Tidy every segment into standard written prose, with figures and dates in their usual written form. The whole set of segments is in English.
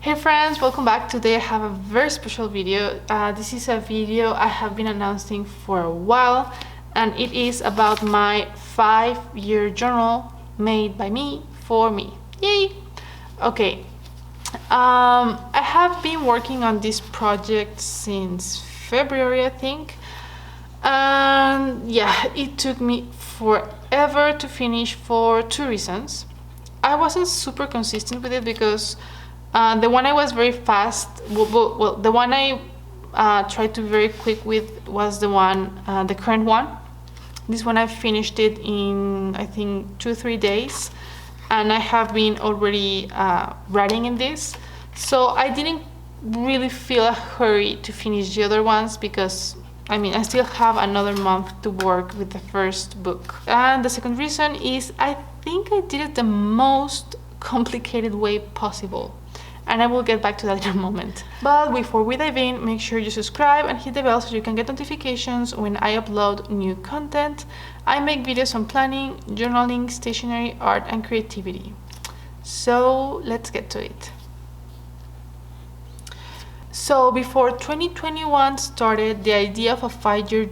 Hey friends, welcome back. Today I have a very special video. This is a video I have been announcing for a while, and it is about my 5-year journal made by me for me. Yay! Okay, I have been working on this project since February, I think, and yeah, it took me forever to finish for 2 reasons. I wasn't super consistent with it because the one I was very fast, the one I tried to be very quick with was the current one. This one I finished it in, I think, 2-3 days, and I have been already writing in this, so I didn't really feel a hurry to finish the other ones because I still have another month to work with the first book. And the second reason is I think I did it the most complicated way possible, and I will get back to that in a moment. But before we dive in, make sure you subscribe and hit the bell so you can get notifications when I upload new content. I make videos on planning, journaling, stationery, art, and creativity. So let's get to it. So before 2021 started, the idea of a 5-year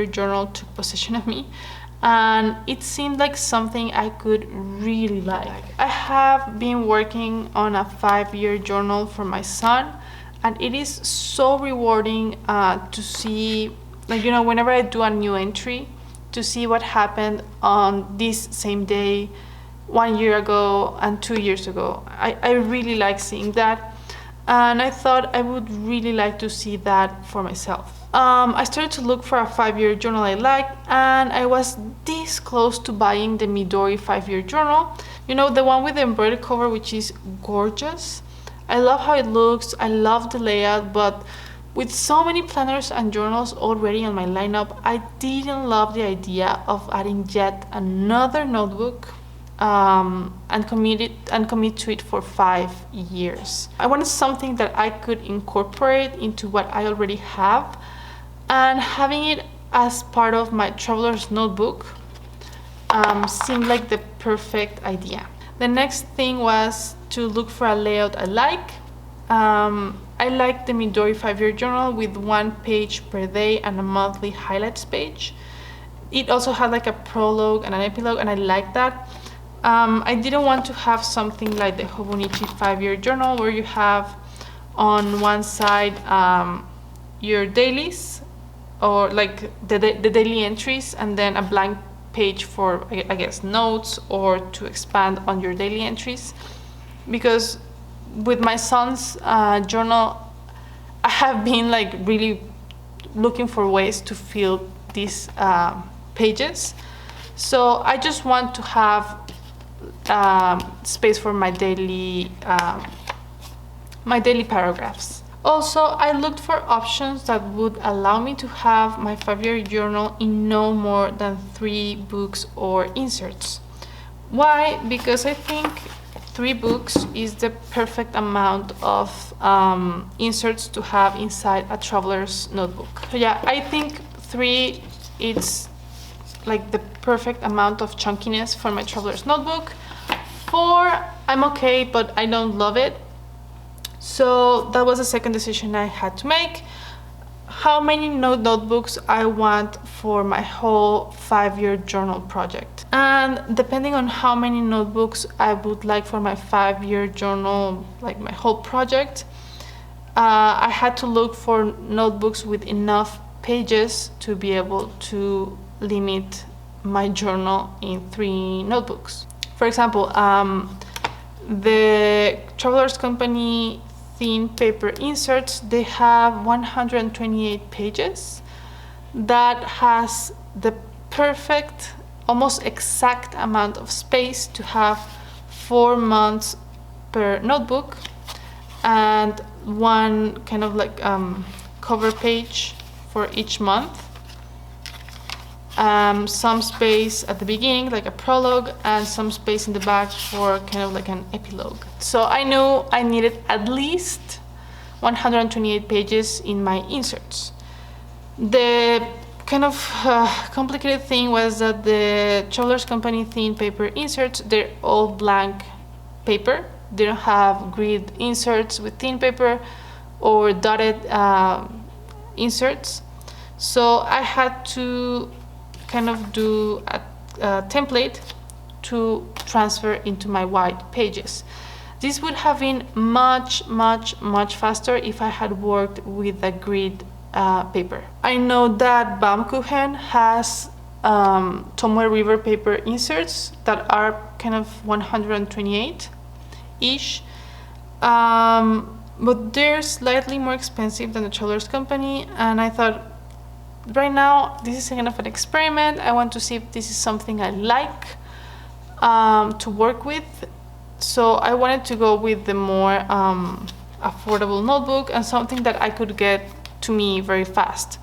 journal took possession of me, and it seemed like something I could really like. I have been working on a 5-year journal for my son, and it is so rewarding to see, whenever I do a new entry, to see what happened on this same day 1 year ago and 2 years ago. I really like seeing that, and I thought I would really like to see that for myself. I started to look for a 5-year journal I liked, and I was this close to buying the Midori 5-year journal. The one with the embroidered cover, which is gorgeous. I love how it looks, I love the layout, but with so many planners and journals already on my lineup, I didn't love the idea of adding yet another notebook and commit to it for 5 years. I wanted something that I could incorporate into what I already have, and having it as part of my traveler's notebook seemed like the perfect idea. The next thing was to look for a layout I like. I like the Midori 5-year journal with 1 page per day and a monthly highlights page. It also had like a prologue and an epilogue, and I like that. I didn't want to have something like the Hobonichi 5-year journal where you have on one side your dailies, or like the daily entries, and then a blank page for, I guess, notes or to expand on your daily entries. Because with my son's journal, I have been really looking for ways to fill these pages. So I just want to have space for my daily paragraphs. Also, I looked for options that would allow me to have my 5-year journal in no more than 3 books or inserts. Why? Because I think 3 books is the perfect amount of inserts to have inside a traveler's notebook. So yeah, I think 3 is like the perfect amount of chunkiness for my traveler's notebook. 4, I'm okay, but I don't love it. So that was the second decision I had to make. How many notebooks I want for my whole 5-year journal project. And depending on how many notebooks I would like for my 5-year journal, like my whole project, I had to look for notebooks with enough pages to be able to limit my journal in 3 notebooks. For example, the Travelers Company thin paper inserts, they have 128 pages. That has the perfect, almost exact amount of space to have 4 months per notebook, and 1 kind of like cover page for each month. Some space at the beginning, like a prologue, and some space in the back for kind of like an epilogue. So I knew I needed at least 128 pages in my inserts. The kind of complicated thing was that the Travelers Company thin paper inserts, they're all blank paper, they don't have grid inserts with thin paper or dotted inserts. So I had to kind of do a template to transfer into my white pages. This would have been much faster if I had worked with a grid paper. I know that Baumkuchen has Tomoe River paper inserts that are kind of 128-ish, but they're slightly more expensive than the Traveler's Company, and I thought, right now, this is kind of an experiment. I want to see if this is something I like to work with. So I wanted to go with the more affordable notebook and something that I could get to me very fast.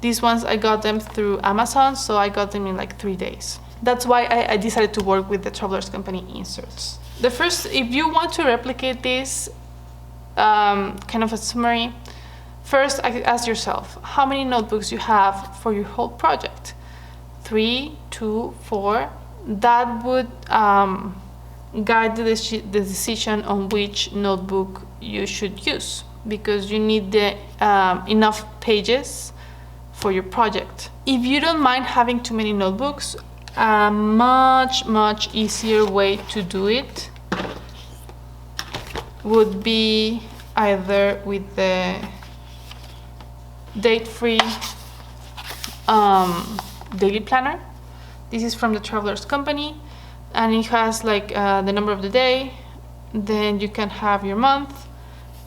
These ones, I got them through Amazon, so I got them in like 3 days. That's why I decided to work with the Traveler's Company inserts. The first, if you want to replicate this, kind of a summary, first ask yourself how many notebooks you have for your whole project. 3, 2, 4. That would guide the decision on which notebook you should use, because you need the enough pages for your project. If you don't mind having too many notebooks, a much easier way to do it would be either with the date-free daily planner. This is from the Traveler's Company, and it has like the number of the day, then you can have your month,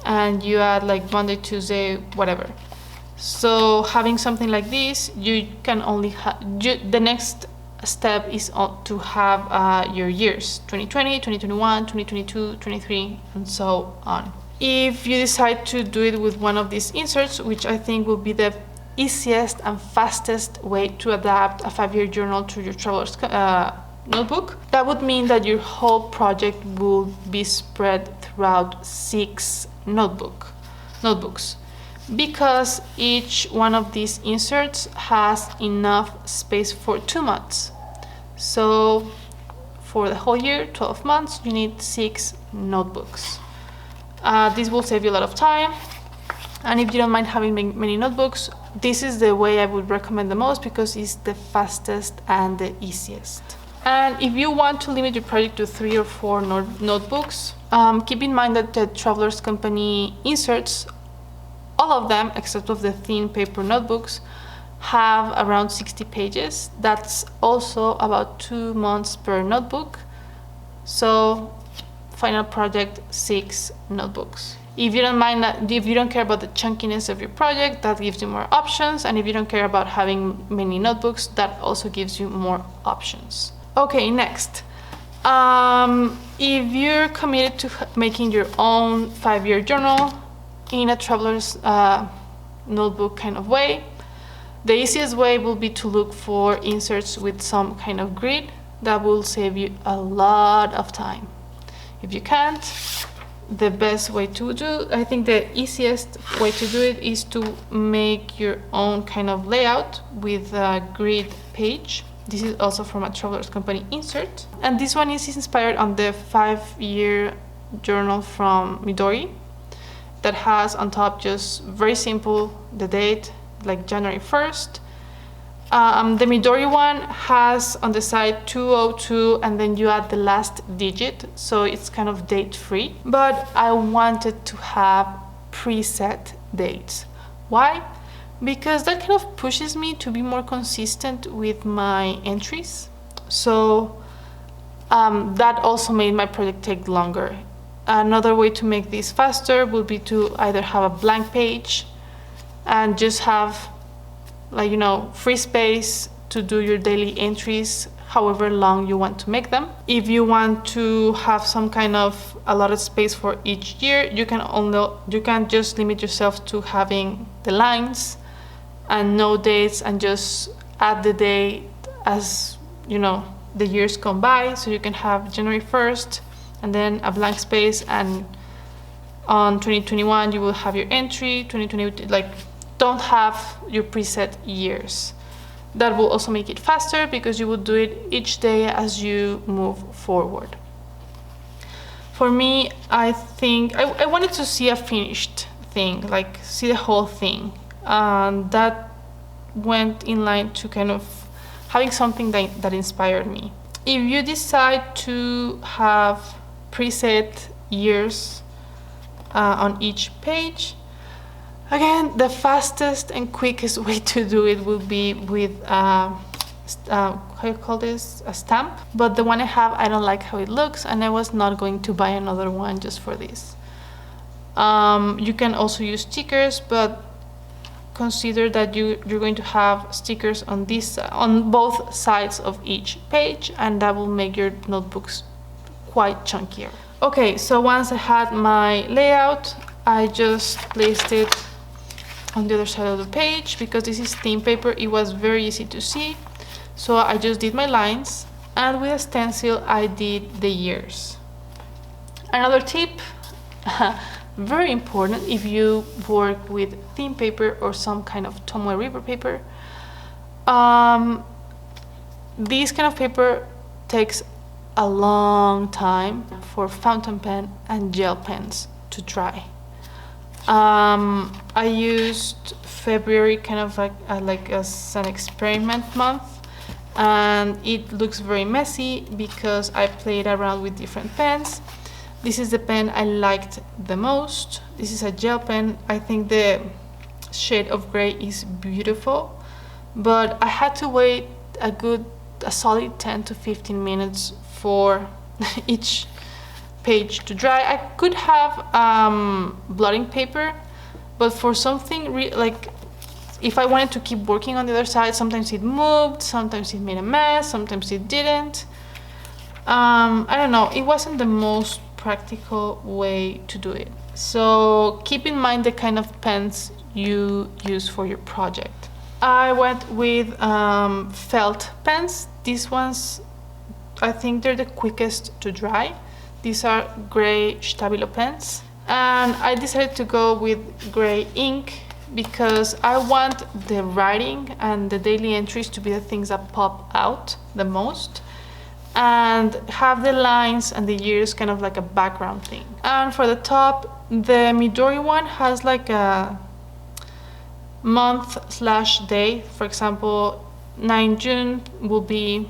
and you add like Monday, Tuesday, whatever. So having something like this, you can only the next step is to have your years, 2020, 2021, 2022, 23, and so on. If you decide to do it with one of these inserts, which I think will be the easiest and fastest way to adapt a 5-year journal to your Traveler's notebook, that would mean that your whole project will be spread throughout 6 notebooks, because each one of these inserts has enough space for 2 months. So for the whole year, 12 months, you need 6 notebooks. This will save you a lot of time, and if you don't mind having many notebooks, this is the way I would recommend the most, because it's the fastest and the easiest. And if you want to limit your project to 3 or 4 notebooks, keep in mind that the Traveler's Company inserts, all of them except of the thin paper notebooks, have around 60 pages. That's also about 2 months per notebook. So final project, 6 notebooks. If you don't mind that, if you don't care about the chunkiness of your project, that gives you more options. And if you don't care about having many notebooks, that also gives you more options. Okay, next. If you're committed to making your own 5-year journal in a traveler's notebook kind of way, the easiest way will be to look for inserts with some kind of grid. That will save you a lot of time. If you can't, the best way to do, I think the easiest way to do it is to make your own kind of layout with a grid page. This is also from a Traveler's Company insert. And this one is inspired on the 5-year journal from Midori that has on top just very simple the date, like January 1st. The Midori one has on the side 202 and then you add the last digit, so it's kind of date free. But I wanted to have preset dates. Why? Because that kind of pushes me to be more consistent with my entries. So that also made my project take longer. Another way to make this faster would be to either have a blank page and just have, like, you know, free space to do your daily entries however long you want to make them. If you want to have some kind of allotted space for each year, you can just limit yourself to having the lines and no dates, and just add the date as, you know, the years come by. So you can have January 1st and then a blank space, and on 2021 you will have your entry, 2020, like, don't have your preset years. That will also make it faster because you will do it each day as you move forward. For me, I think I wanted to see a finished thing, like see the whole thing. That went in line to kind of having something that inspired me. If you decide to have preset years on each page, again, the fastest and quickest way to do it will be with how you call this, a stamp. But the one I have, I don't like how it looks, and I was not going to buy another one just for this. You can also use stickers, but consider that you're going to have stickers on both sides of each page, and that will make your notebooks quite chunkier. Okay, so once I had my layout, I just placed it on the other side of the page. Because this is thin paper, it was very easy to see, so I just did my lines, and with a stencil I did the years. Another tip, very important if you work with thin paper or some kind of Tomoe River paper. This kind of paper takes a long time for fountain pen and gel pens to dry. I used February kind of like as an experiment month, and it looks very messy because I played around with different pens. This is the pen I liked the most. This is a gel pen. I think the shade of gray is beautiful, but I had to wait a solid 10 to 15 minutes for each page to dry. I could have blotting paper, but for something like if I wanted to keep working on the other side, sometimes it moved, sometimes it made a mess, sometimes it didn't. I don't know, it wasn't the most practical way to do it. So keep in mind the kind of pens you use for your project. I went with felt pens. These ones, I think they're the quickest to dry. These are gray Stabilo pens, and I decided to go with gray ink because I want the writing and the daily entries to be the things that pop out the most, and have the lines and the years kind of like a background thing. And for the top, the Midori one has like a month/day. For example, 9 June will be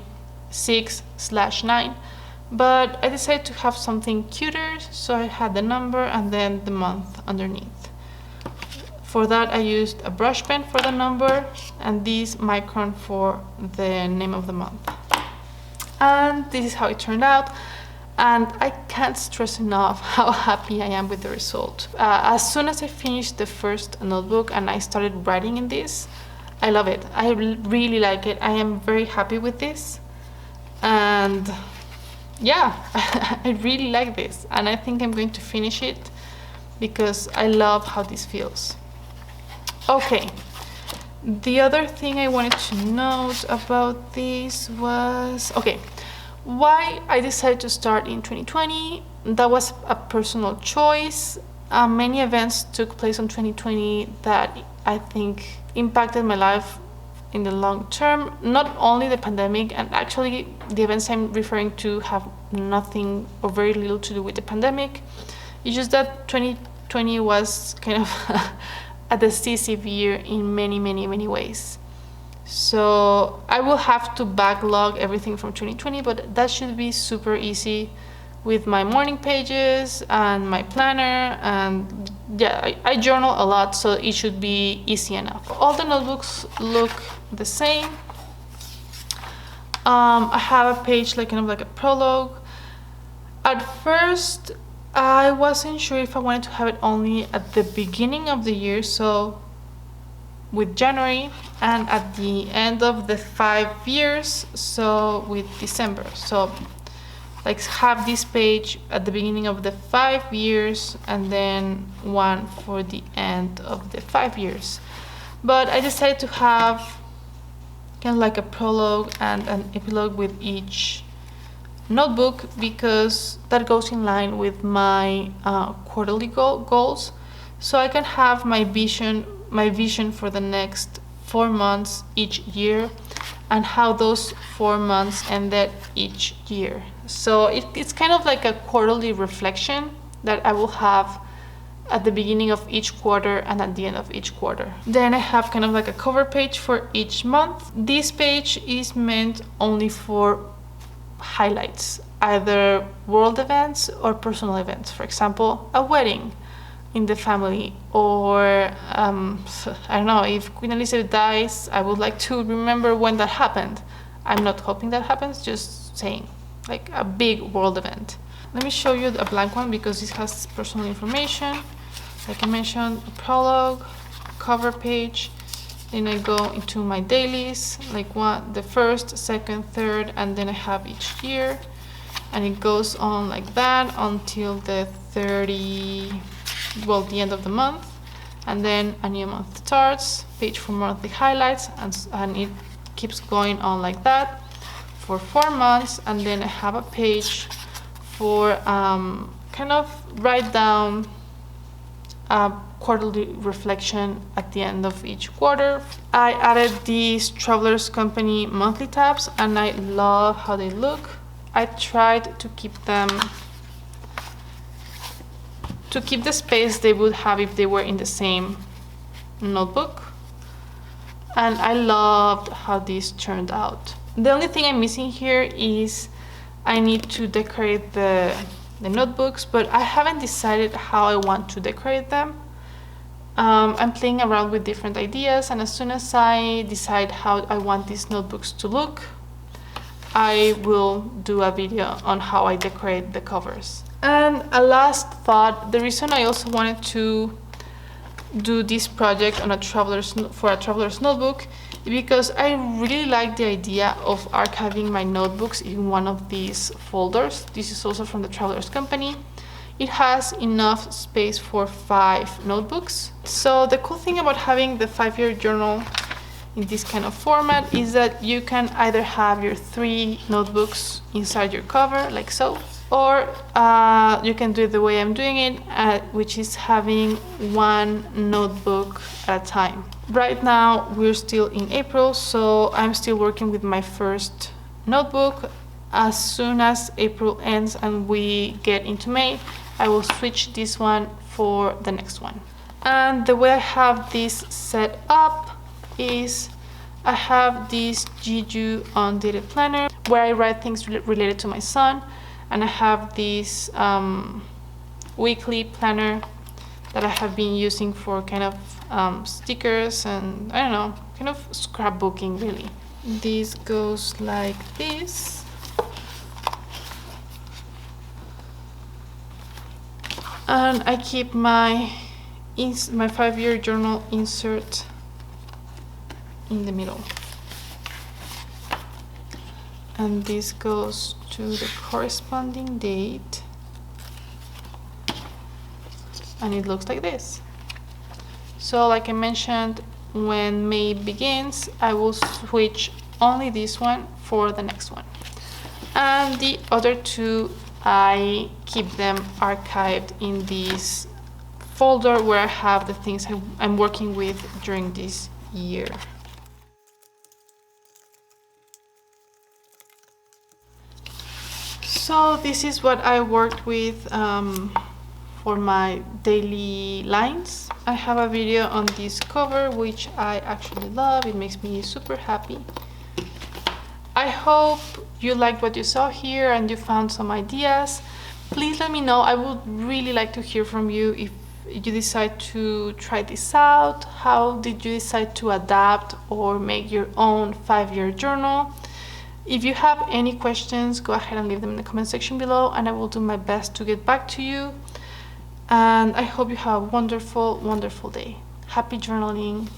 6/9, but I decided to have something cuter, so I had the number and then the month underneath. For that I used a brush pen for the number and this micron for the name of the month. And this is how it turned out, and I can't stress enough how happy I am with the result. As soon as I finished the first notebook and I started writing in this, I love it. I really like it. I am very happy with this, and yeah, I really like this, and I think I'm going to finish it because I love how this feels. Okay, the other thing I wanted to note about this was, okay, why I decided to start in 2020. That was a personal choice. Many events took place in 2020 that I think impacted my life in the long term. Not only the pandemic, and actually the events I'm referring to have nothing or very little to do with the pandemic. It's just that 2020 was kind of a decisive year in many ways. So I will have to backlog everything from 2020, but that should be super easy with my morning pages and my planner, and yeah, I journal a lot, so it should be easy enough. All the notebooks look the same. I have a page like kind of like a prologue. At first I wasn't sure if I wanted to have it only at the beginning of the year, so with January, and at the end of the 5 years, so with December. So like have this page at the beginning of the 5 years and then one for the end of the 5 years. But I decided to have kind of like a prologue and an epilogue with each notebook because that goes in line with my quarterly goals, so I can have my vision for the next 4 months each year, and how those 4 months ended each year. So it's kind of like a quarterly reflection that I will have at the beginning of each quarter and at the end of each quarter. Then I have kind of like a cover page for each month. This page is meant only for highlights, either world events or personal events. For example, a wedding in the family, or I don't know, if Queen Elizabeth dies, I would like to remember when that happened. I'm not hoping that happens, just saying, like a big world event. Let me show you a blank one because this has personal information. Like I mentioned, a prologue, cover page, then I go into my dailies, like the first, second, third, and then I have each year, and it goes on like that until the the end of the month, and then a new month starts, page for monthly highlights, and it keeps going on like that for 4 months, and then I have a page for kind of write down a quarterly reflection at the end of each quarter. I added these Travelers Company monthly tabs, and I love how they look. I tried to keep the space they would have if they were in the same notebook, and I loved how this turned out. The only thing I'm missing here is I need to decorate the notebooks, but I haven't decided how I want to decorate them. I'm playing around with different ideas, and as soon as I decide how I want these notebooks to look, I will do a video on how I decorate the covers. And a last thought, the reason I also wanted to do this project on for a traveler's notebook is because I really like the idea of archiving my notebooks in one of these folders. This is also from the Travelers Company. It has enough space for 5 notebooks. So the cool thing about having the 5-year journal in this kind of format is that you can either have your 3 notebooks inside your cover, like so, or you can do it the way I'm doing it, which is having 1 notebook at a time. Right now we're still in April, so I'm still working with my first notebook. As soon as April ends and we get into May, I will switch this one for the next one. And the way I have this set up is I have this Juju undated planner where I write things related to my son, and I have this weekly planner that I have been using for kind of stickers and I don't know, kind of scrapbooking really. This goes like this. And I keep my 5-year journal insert in the middle. And this goes to the corresponding date. And it looks like this. So like I mentioned, when May begins, I will switch only this one for the next one. And the other 2, I keep them archived in this folder where I have the things I'm working with during this year. So this is what I worked with for my daily lines. I have a video on this cover which I actually love. It makes me super happy. I hope you liked what you saw here and you found some ideas. Please let me know. I would really like to hear from you if you decide to try this out. How did you decide to adapt or make your own 5-year journal? If you have any questions, go ahead and leave them in the comment section below, and I will do my best to get back to you. And I hope you have a wonderful, wonderful day. Happy journaling.